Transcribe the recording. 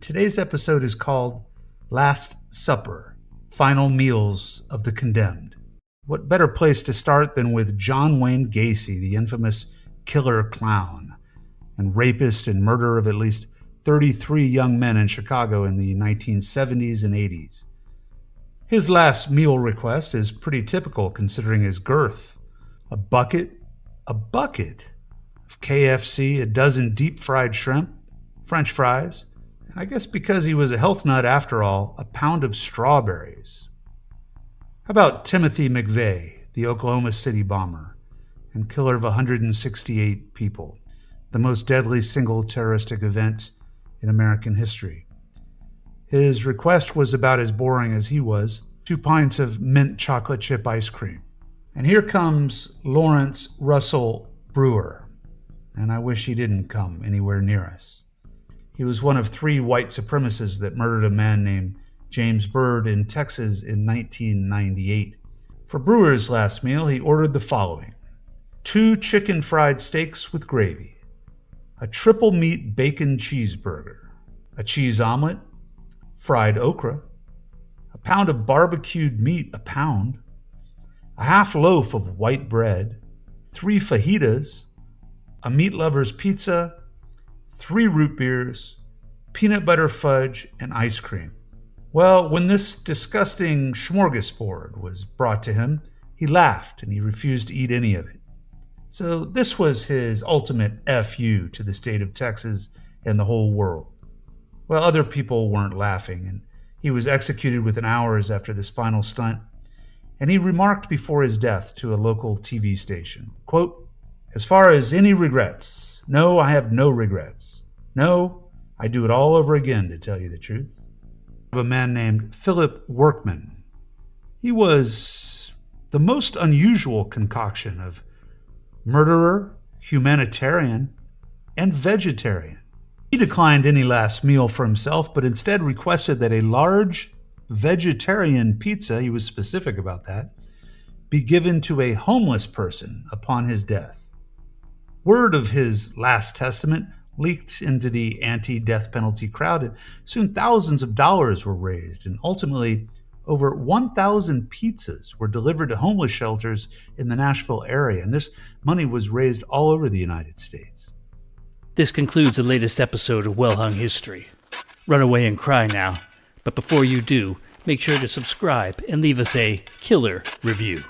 today's episode is called Last Supper, Final Meals of the Condemned. What better place to start than with John Wayne Gacy, the infamous killer clown and rapist and murderer of at least 33 young men in Chicago in the 1970s and 80s. His last meal request is pretty typical considering his girth. A bucket of KFC, a dozen deep-fried shrimp, French fries, and I guess because he was a health nut after all, a pound of strawberries. How about Timothy McVeigh, the Oklahoma City bomber and killer of 168 people, the most deadly single terroristic event in American history? His request was about as boring as he was: 2 pints of mint chocolate chip ice cream. And here comes Lawrence Russell Brewer, and I wish he didn't come anywhere near us. He was one of 3 white supremacists that murdered a man named James Byrd in Texas in 1998. For Brewer's last meal, he ordered the following: 2 chicken fried steaks with gravy, a triple meat bacon cheeseburger, a cheese omelet, fried okra, a pound of barbecued meat, a pound, a half loaf of white bread, 3 fajitas, a meat lover's pizza, 3 root beers, peanut butter fudge, and ice cream. Well, when this disgusting smorgasbord was brought to him, he laughed and he refused to eat any of it. So this was his ultimate F-U to the state of Texas and the whole world. Well, other people weren't laughing, and he was executed within hours after this final stunt, and he remarked before his death to a local TV station, quote, "As far as any regrets, no, I have no regrets. No, I do it all over again, to tell you the truth." Of a man named Philip Workman. He was the most unusual concoction of murderer, humanitarian, and vegetarian. He declined any last meal for himself, but instead requested that a large vegetarian pizza, he was specific about that, be given to a homeless person upon his death. Word of his last testament leaked into the anti-death penalty crowd, and soon thousands of dollars were raised, and ultimately over 1,000 pizzas were delivered to homeless shelters in the Nashville area, and this money was raised all over the United States. This concludes the latest episode of Well Hung History. Run away and cry now, but before you do, make sure to subscribe and leave us a killer review.